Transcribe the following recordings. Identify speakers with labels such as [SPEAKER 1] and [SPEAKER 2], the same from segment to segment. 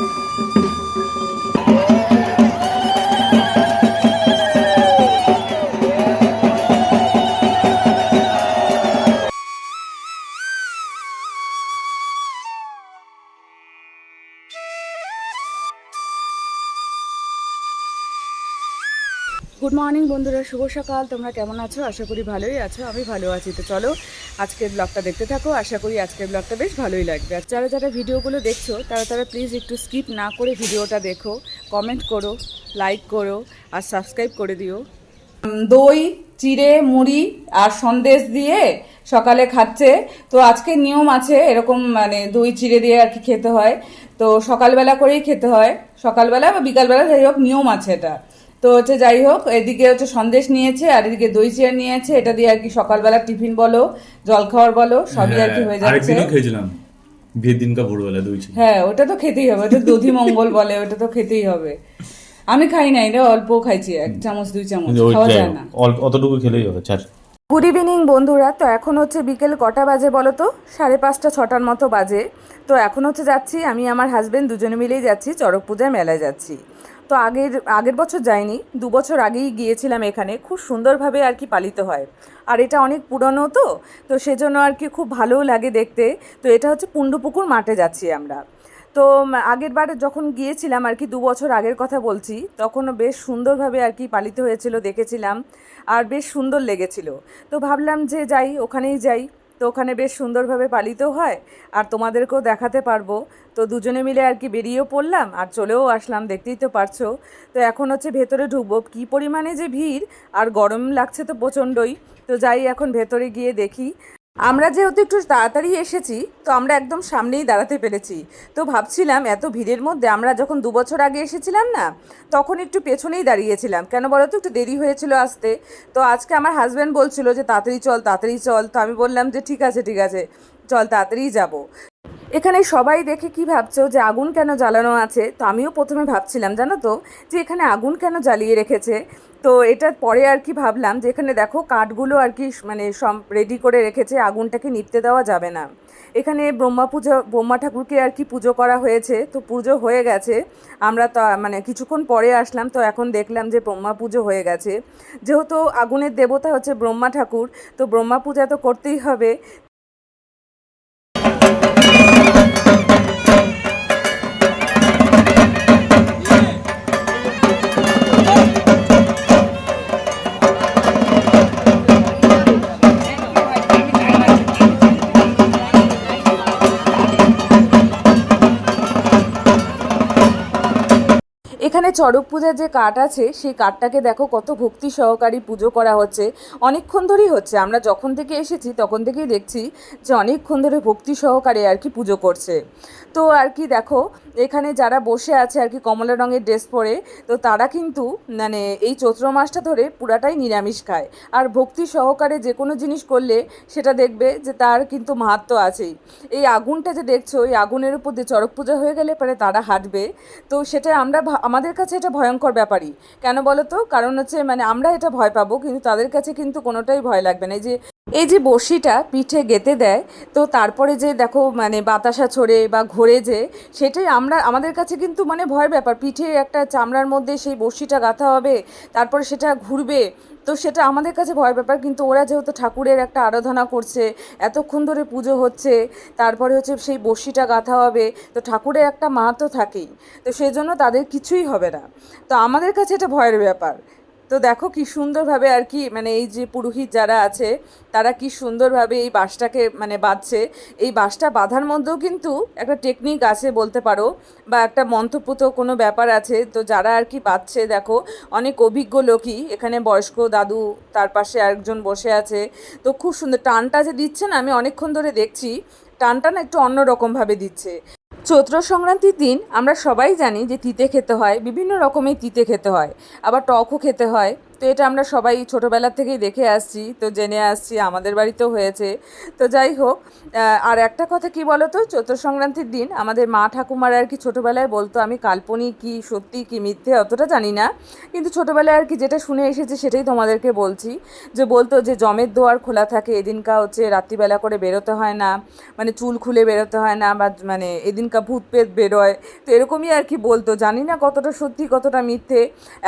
[SPEAKER 1] Good morning বন্ধুরা, শুভ সকাল। তোমরা কেমন আছো? আশা করি ভালোই আছো। আমি ভালো আছি। তো চলো আজকের ব্লগটা দেখতে থাকো। আশা করি আজকের ব্লগটা বেশ ভালোই লাগবে। আর যারা যারা ভিডিওগুলো দেখছো তারা প্লিজ একটু স্কিপ না করে ভিডিওটা দেখো, কমেন্ট করো, লাইক করো আর সাবস্ক্রাইব করে দিও। দই, চিড়ে, মুড়ি আর সন্দেশ দিয়ে সকালে খাচ্ছে। তো আজকে নিয়ম আছে এরকম, মানে দই চিড়ে দিয়ে আর কি খেতে হয়। তো সকালবেলা করেই খেতে হয়, সকালবেলা বা বিকালবেলা, যাই হোক নিয়ম আছে এটা। তো হচ্ছে যাই হোক, এদিকে হচ্ছে সন্দেশ নিয়েছে আর এদিকে দই চিড়ে নিয়েছে। এটা দিয়ে আর কি সকালবেলা টিফিন বলো, জলখাবার বলো, সবই আর কি হয়ে যাচ্ছে।
[SPEAKER 2] আরেকদিনও খেয়েছিলাম বিয়ের দিনকা ভোরবেলা দই চিড়ে।
[SPEAKER 1] হ্যাঁ, ওটা তো খেতেই হবে, ওটা দধি মঙ্গল বলে, ওটা তো খেতেই হবে। আমি খাই নাই রে, অল্প খাইছি, 1 চামচ 2 চামচ, খাওয়া যায় না।
[SPEAKER 2] অতটুকু খেলেই হবে।
[SPEAKER 1] গুড ইভিনিং বন্ধুরা। তো এখন হচ্ছে বিকেল কটা বাজে বলো তো? 5:30 6টার মতো বাজে। তো এখন হচ্ছে যাচ্ছি, আমি আমার হাজবেন্ড দুজনে মিলেই যাচ্ছি, চড়ক পূজার মেলায় যাচ্ছি। তো আগের বছর যাইনি, 2 বছর আগেই গিয়েছিলাম। এখানে খুব সুন্দরভাবে আর কি পালিত হয়, আর এটা অনেক পুরনো। তো সেজন্য আর কি খুব ভালোও লাগে দেখতে। তো এটা হচ্ছে পুণ্ডপুকুর মাঠে যাচ্ছি আমরা। তো আগের বার যখন গিয়েছিলাম আর কি, 2 বছর আগের কথা বলছি, তখনও বেশ সুন্দরভাবে আর কি পালিত হয়েছিল, দেখেছিলাম আর বেশ সুন্দর লেগেছিল। তো ভাবলাম যে যাই, ওখানেই যাই। তো ওখানে বেশ সুন্দরভাবে পালিত হয় আর তোমাদেরকেও দেখাতে পারবো। তো দুজনে মিলে আর কি বেরিয়েও পড়লাম আর চলেও আসলাম, দেখতেই তো পারছো। তো এখন হচ্ছে ভেতরে ঢুকবো, কী পরিমাণে যে ভিড়, আর গরম লাগছে তো প্রচণ্ডই। তো যাই এখন ভেতরে গিয়ে দেখি। আমরা যেহেতু একটু তাড়াতাড়ি এসেছি, তো আমরা একদম সামনেই দাঁড়াতে পেরেছি। তো ভাবছিলাম এত ভিড়ের মধ্যে, আমরা যখন 2 বছর আগে এসেছিলাম না, তখন একটু পেছনেই দাঁড়িয়েছিলাম। কেন বলো তো? একটু দেরি হয়েছিল আসতে। তো আজকে আমার হাজব্যান্ড বলছিল যে তাড়াতাড়ি চল, তাড়াতাড়ি চল। তো আমি বললাম যে ঠিক আছে ঠিক আছে, চল তাড়াতাড়িই যাবো। এখানে সবাই দেখে কি ভাবছো যে আগুন কেন জ্বালানো আছে? তো আমিও প্রথমে ভাবছিলাম, জানো তো, যে এখানে আগুন কেন জ্বালিয়ে রেখেছে। তো এটা পরে আর কি ভাবলাম যে এখানে দেখো কাঠগুলো আর কি মানে সব রেডি করে রেখেছে, আগুনটাকে নিভতে দেওয়া যাবে না। এখানে ব্রহ্মা ঠাকুরকে আর কি পুজো করা হয়েছে। তো পুজো হয়ে গেছে, আমরা তো মানে কিছুক্ষণ পরে আসলাম। তো এখন দেখলাম যে ব্রহ্মা পুজো হয়ে গেছে। যেহেতু আগুনের দেবতা হচ্ছে ব্রহ্মা ঠাকুর, তো ব্রহ্মা পূজা তো করতেই হবে। এখানে চড়ক পূজার যে কাঠ আছে, সেই কাঠটাকে দেখো কত ভক্তি সহকারী পুজো করা হচ্ছে। অনেকক্ষণ ধরেই হচ্ছে, আমরা যখন থেকে এসেছি তখন থেকেই দেখছি যে অনেকক্ষণ ধরে ভক্তি সহকারে আর কি পুজো করছে। তো আর কি দেখো, এখানে যারা বসে আছে আর কি কমলা রঙের ড্রেস পরে, তো তারা কিন্তু মানে এই চৈত্র মাসটা ধরে পুরাটাই নিরামিষ খায়। আর ভক্তি সহকারে যে কোনো জিনিস করলে সেটা দেখবে যে তার কিন্তু মাহাত্ম্য আছেই। এই আগুনটা যে দেখছো, এই আগুনের উপর দিয়ে চড়ক পূজা হয়ে গেলে পরে তারা হাঁটবে। তো সেটা আমাদের কাছে এটা ভয়ঙ্কর ব্যাপারই। কেন বলো তো? কারণ হচ্ছে মানে আমরা এটা ভয় পাবো, কিন্তু তাদের কাছে কিন্তু কোনোটাই ভয় লাগবে না। এই যে বড়শিটা পিঠে গেঁথে দেয়, তো তারপরে যে দেখো মানে বাতাসা ছড়ে বা ঘোরে, যে সেটাই আমাদের কাছে কিন্তু মানে ভয়ের ব্যাপার। পিঠে একটা চামড়ার মধ্যে সেই বড়শিটা গাঁথা হবে, তারপরে সেটা ঘুরবে। তো সেটা আমাদের কাছে ভয়ের ব্যাপার, কিন্তু ওরা যেহেতু ঠাকুরের একটা আরাধনা করছে, এতক্ষণ ধরে পুজো হচ্ছে, তারপরে হচ্ছে সেই বড়শিটা গাঁথা হবে, তো ঠাকুরের একটা মাহাত্ম্য থাকেই। তো সেই জন্য তাদের কিছুই হবে না। তো আমাদের কাছে এটা ভয়ের ব্যাপার। তো দেখো কি সুন্দরভাবে আর কি মানে এই যে পুরোহিত যারা আছে, তারা কি সুন্দরভাবে এই বাঁশটাকে মানে বাঁধছে। এই বাঁশটা বাঁধার মধ্যেও কিন্তু একটা টেকনিক আছে বলতে পারো, বা একটা মন্ত্রপুত কোনো ব্যাপার আছে। তো যারা আর কি বাঁধছে দেখো, অনেক অভিজ্ঞ লোকই, এখানে বয়স্ক দাদু, তার পাশে আরেকজন বসে আছে। তো খুব সুন্দর টানটা যে দিচ্ছে না, আমি অনেকক্ষণ ধরে দেখছি, টানটা না একটু অন্যরকমভাবে দিচ্ছে। চৈত্র সংক্রান্তির দিন আমরা সবাই জানি যে তিতে খেতে হয়, বিভিন্ন রকমের তিতে খেতে হয়, আবার টকও খেতে হয়। তো এটা আমরা সবাই ছোটোবেলার থেকেই দেখে আসছি, তো জেনে আসছি, আমাদের বাড়িতেও হয়েছে। তো যাই হোক, আর একটা কথা কি বলো তো, চৈত্র সংক্রান্তির দিন আমাদের মা ঠাকুমারা আর কি ছোটোবেলায় বলতো, আমি কাল্পনিক কি সত্যি কি মিথ্যে অতটা জানি না, কিন্তু ছোটোবেলায় আর কি যেটা শুনে এসেছি সেটাই তোমাদেরকে বলছি, যে বলতো যে জমের দুয়ার খোলা থাকে এদিনকা, হচ্ছে রাত্রিবেলা করে বেরোতে হয় না, মানে চুল খুলে বেরোতে হয় না, বা মানে এদিনকা ভূত পেত বেরোয়। তো এরকমই আর কি বলতো, জানি না কতটা সত্যি কতটা মিথ্যে।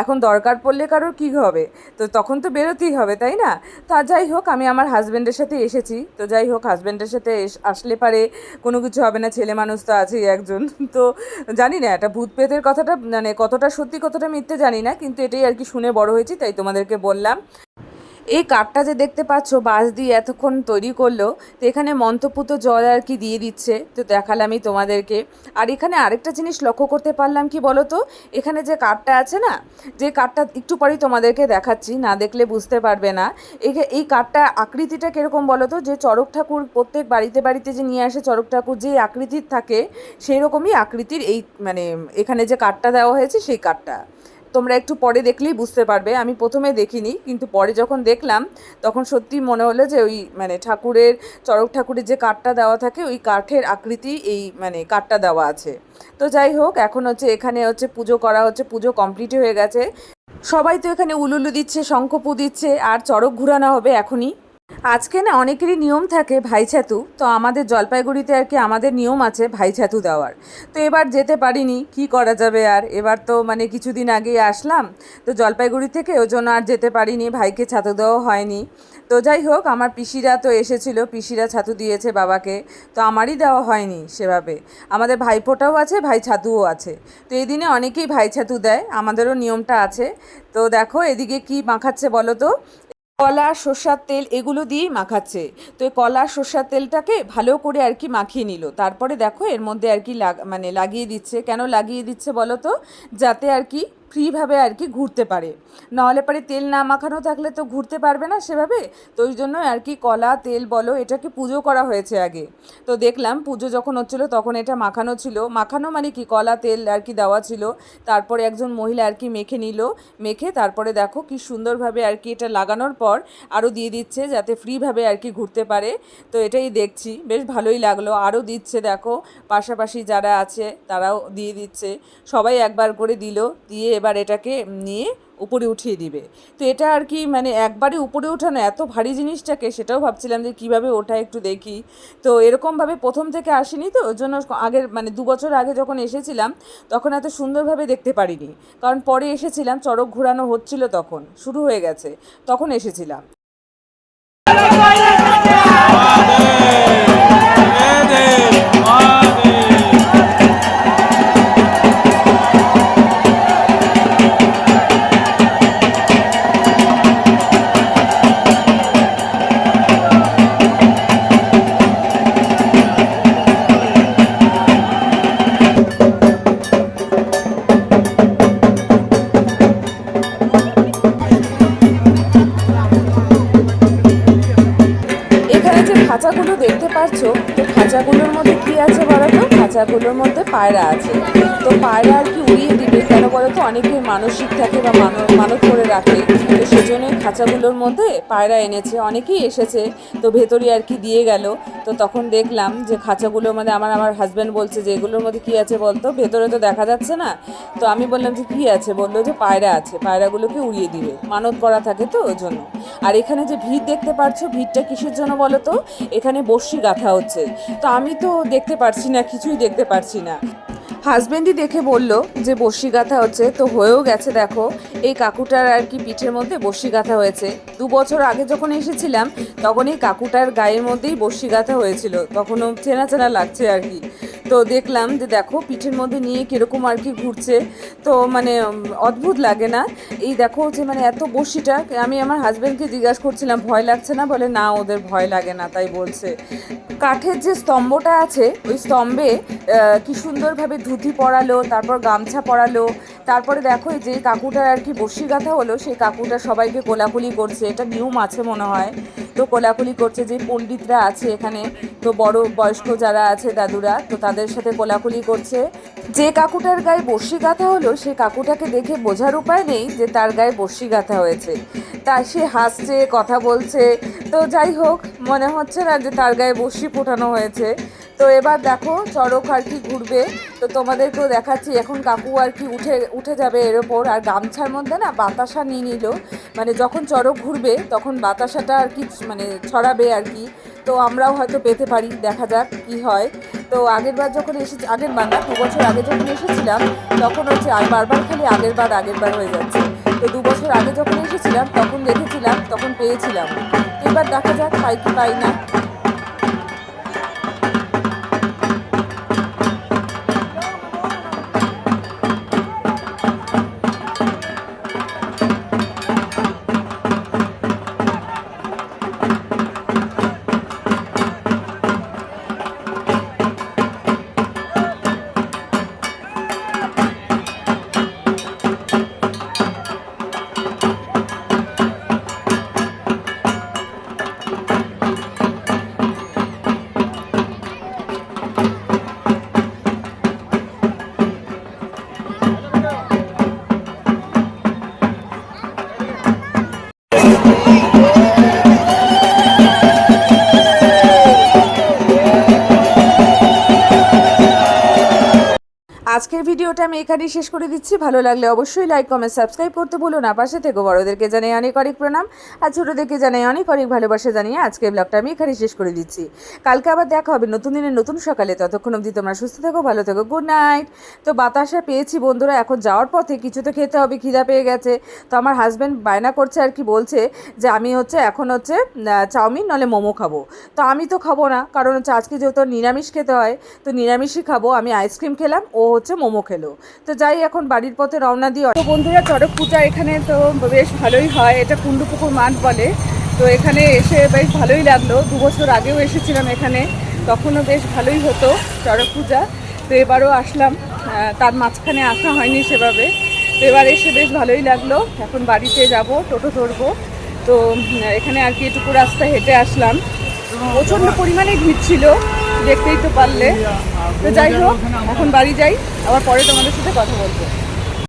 [SPEAKER 1] এখন দরকার পড়লে কারোর কী হবে, তো তখন তো বেরোতেই হবে, তাই না? তা যাই হোক, আমি আমার হাজব্যান্ডের সাথে এসেছি। তো যাই হোক, হাজব্যান্ডের সাথে আসলে পারে কোনো কিছু হবে না, ছেলে মানুষ তো আছেই একজন। তো জানি না এটা ভূত প্রেতের কথাটা মানে কতটা সত্যি কতটা মিথ্যে জানি না, কিন্তু এটাই আর কি শুনে বড় হয়েছি, তাই তোমাদেরকে বললাম। এই কাঠটা যে দেখতে পাচ্ছ বাঁশ দিয়ে এতক্ষণ তৈরি করলো, তো এখানে মন্ত্রপুত জল আর কি দিয়ে দিচ্ছে, তো দেখালামই তোমাদেরকে। আর এখানে আরেকটা জিনিস লক্ষ্য করতে পারলাম, কি বলো তো, এখানে যে কাঠটা আছে না, যে কাঠটা একটু পরেই তোমাদেরকে দেখাচ্ছি, না দেখলে বুঝতে পারবে না। এই কাঠটা আকৃতিটা কীরকম বলো তো, যে চড়ক ঠাকুর প্রত্যেক বাড়িতে বাড়িতে যে নিয়ে আসে চড়ক ঠাকুর যে আকৃতির থাকে, সেই রকমই আকৃতির এই মানে এখানে যে কাঠটা দেওয়া হয়েছে সেই কাঠটা। তোমরা একটু পরে দেখলেই বুঝতে পারবে, আমি প্রথমে দেখিনি, কিন্তু পরে যখন দেখলাম তখন সত্যি মনে হলো যে ওই মানে ঠাকুরের চড়ক ঠাকুরের যে কাঠটা দেওয়া থাকে ওই কাঠের আকৃতি এই মানে কাঠটা দেওয়া আছে। তো যাই হোক, এখন হচ্ছে এখানে হচ্ছে পুজো করা হচ্ছে, পুজো কমপ্লিট হয়ে গেছে। সবাই তো এখানে উলুলু দিচ্ছে, শঙ্খপু দিচ্ছে, আর চড়ক ঘুরানো হবে এখনই। আজকে না অনেকেরই নিয়ম থাকে ভাইছাতু, তো আমাদের জলপাইগুড়িতে আর কি আমাদের নিয়ম আছে ভাইছাতু দেওয়ার। তো এবার যেতে পারিনি, কি করা যাবে আর, এবার তো মানে কিছুদিন আগেই আসলাম তো জলপাইগুড়ি থেকে, ওই জন্য আর যেতে পারিনি, ভাইকে ছাতু দেওয়া হয়নি। তো যাই হোক, আমার পিসিরা তো এসেছিলো, পিসিরা ছাতু দিয়েছে বাবাকে, তো আমারই দেওয়া হয়নি সেভাবে। আমাদের ভাইফোঁটাও আছে, ভাই ছাতুও আছে, তো এই দিনে অনেকেই ভাই ছাতু দেয়, আমাদেরও নিয়মটা আছে। তো দেখো এদিকে কি মাখাচ্ছে বলো তো, কলা সর্ষার তেল এগুলো দিয়েই মাখাচ্ছে। তো এই কলা সর্ষার তেলটাকে ভালো করে আর কি মাখিয়ে নিল, তারপরে দেখো এর মধ্যে আর কি মানে লাগিয়ে দিচ্ছে। কেন লাগিয়ে দিচ্ছে বলো তো, যাতে আর কি ফ্রিভাবে আর কি ঘুরতে পারে, নাহলে পরে তেল না মাখানো থাকলে তো ঘুরতে পারবে না সেভাবে। তো ওই জন্য আর কি কলা তেল বলো, এটাকে পুজো করা হয়েছে আগে। তো দেখলাম পুজো যখন হচ্ছিলো তখন এটা মাখানো ছিল, মাখানো মানে কি কলা তেল আর কি দেওয়া ছিল। তারপরে একজন মহিলা আর কি মেখে নিল, মেখে তারপরে দেখো কি সুন্দরভাবে আর কি এটা লাগানোর পর আরও দিয়ে দিচ্ছে, যাতে ফ্রিভাবে আর কি ঘুরতে পারে। তো এটাই দেখছি, বেশ ভালোই লাগলো। আরও দিচ্ছে দেখো, পাশাপাশি যারা আছে তারাও দিয়ে দিচ্ছে, সবাই একবার করে দিল, দিয়ে এবার এটাকে নিয়ে উপরে উঠিয়ে দিবে। তো এটা আর কি মানে একবারে উপরে ওঠানো এত ভারী জিনিসটাকে, সেটাও ভাবছিলাম যে কীভাবে ওঠা একটু দেখি। তো এরকমভাবে প্রথম থেকে আসিনি, তো ওর জন্য আগের মানে 2 বছর আগে যখন এসেছিলাম তখন এত সুন্দরভাবে দেখতে পারিনি, কারণ পরে এসেছিলাম চড়ক ঘোরানো হচ্ছিল, তখন শুরু হয়ে গেছে, তখন এসেছিলাম। এখানে যে খাঁচাগুলো দেখতে পাচ্ছ, তো খাঁচাগুলোর মধ্যে কি আছে বলো তো, খাঁচাগুলোর মধ্যে পায়রা আছে। তো পায়রা আর কি উড়িয়ে দিবে, কেন বলো তো, অনেকের মানসিক থাকে বা মানত করে রাখে, তো সেজন্যই খাঁচাগুলোর মধ্যে পায়রা এনেছে, অনেকেই এসেছে, তো ভেতরে আর কি দিয়ে গেল। তো তখন দেখলাম যে খাঁচাগুলোর মধ্যে আমার হাজব্যান্ড বলছে যে এগুলোর মধ্যে কী আছে বলতো, ভেতরে তো দেখা যাচ্ছে না। তো আমি বললাম যে কী আছে, বললো যে পায়রা আছে, পায়রাগুলোকে উড়িয়ে দিবে, মানত করা থাকে তো ওই জন্য। আর এখানে যে ভিড় দেখতে পাচ্ছ, ভিড়টা কিসের জন্য বলো তো, এখানে বড়শি গাঁথা হচ্ছে। তো আমি তো দেখতে পারছি না, কিছুই দেখতে পারছি না। হাজব্যান্ডই দেখে বলল যে বড়শি গাঁথা হচ্ছে, তো হয়েও গেছে। দেখো এই কাকুটার আর কি পিঠের মধ্যে বড়শি গাঁথা হয়েছে। 2 বছর আগে যখন এসেছিলাম তখন এই কাকুটার গায়ের মধ্যেই বড়শি গাঁথা হয়েছিল, তখনও চেনা চেনা লাগছে আর কি। তো দেখলাম যে দেখো পিঠের মধ্যে নিয়ে কীরকম আর কি ঘুরছে, তো মানে অদ্ভুত লাগে না? এই দেখো যে মানে এত বড়শিটা, আমি আমার হাজব্যান্ডকে জিজ্ঞাসা করছিলাম ভয় লাগছে না, বলে না ওদের ভয় লাগে না, তাই বলছে। কাঠের যে স্তম্ভটা আছে ওই স্তম্ভে কি সুন্দরভাবে ধুতি পরালো, তারপর গামছা পরালো, তারপরে দেখো এই যে কাকুটার আর কি বড়শি গাঁথা হলো, সেই কাকুটা সবাইকে কোলাকুলি করছে, এটা নিয়ম আছে মনে হয়। তো কোলাকুলি করছে যে পণ্ডিতরা আছে এখানে, তো বড় বয়স্ক যারা আছে দাদুরা, তো তাদের আমাদের সাথে কোলাকুলি করছে। যে কাকুটার গায়ে বর্ষি গাঁথা হলো সে কাকুটাকে দেখে বোঝার উপায় নেই যে তার গায়ে বর্ষি গাঁথা হয়েছে। তা সে হাসছে, কথা বলছে। তো যাই হোক, মনে হচ্ছে না যে তার গায়ে বর্ষি ফোটানো হয়েছে। তো এবার দেখো চড়ক আর কি ঘুরবে, তো তোমাদেরকেও দেখাচ্ছি। এখন কাকু আর কি উঠে যাবে এর ওপর, আর গামছার মধ্যে না বাতাসা নিয়ে নিল, মানে যখন চড়ক ঘুরবে তখন বাতাসাটা আর কি মানে ছড়াবে আর কি। তো আমরাও হয়তো পেতে পারি, দেখা যাক কি হয়। তো আগেরবার যখন আগের বার না 2 বছর আগে যখন এসেছিলাম তখন হচ্ছে আর বারবার খালি আগেরবার হয়ে যাচ্ছে। তো 2 বছর আগে যখন এসেছিলাম তখন দেখেছিলাম, তখন পেয়েছিলাম। এবার দেখা যাক পাই কি পাই না। আজকের ভিডিওটা আমি এখানেই শেষ করে দিচ্ছি। ভালো লাগলে অবশ্যই লাইক, কমেন্ট, সাবস্ক্রাইব করতে ভুলো না। পাশে থেকে বড়োদেরকে জানাই অনেক অনেক প্রণাম, আর ছোটোদেরকে জানাই অনেক অনেক ভালোবাসা জানিয়ে আজকের ব্লগটা আমি এখানেই শেষ করে দিচ্ছি। কালকে আবার দেখা হবে নতুন দিনের নতুন সকালে। ততক্ষণ অবধি তোমরা সুস্থ থেকো, ভালো থেকো, গুড নাইট। তো বাতাসা পেয়েছি বন্ধুরা, এখন যাওয়ার পথে কিছু তো খেতে হবে, খিদা পেয়ে গেছে। তো আমার হাজব্যান্ড বায়না করছে আর কি, বলছে যে আমি এখন চাউমিন নলে মোমো খাবো। তো আমি তো খাবো না, কারণ আজকে যেহেতু নিরামিষ খেতে হয়, তো নিরামিষই খাবো। আমি আইসক্রিম খেলাম, ও মোমো খেলো। তো যাই এখন বাড়ির পথে রওনা দিই। তো বন্ধুরা, চড়ক পূজা এখানে তো বেশ ভালোই হয়, এটা কুণ্ডুপুকুর মাঠ বলে। তো এখানে এসে বেশ ভালোই লাগলো। 2 বছর আগেও এসেছিলাম এখানে, তখনও বেশ ভালোই হতো চড়ক পূজা। তো এবারও আসলাম, তার মাঝখানে আসা হয়নি সেভাবে। তো এবার এসে বেশ ভালোই লাগলো। এখন বাড়িতে যাব, টোটো ধরবো। তো এখানে আর কি এটুকু রাস্তা হেঁটে আসলাম। প্রচণ্ড পরিমাণে ভিড় ছিল, দেখতেই তো পারলে। তো যাই হোক, এখন বাড়ি যাই, আবার পরে তোমাদের সাথে কথা বলবো।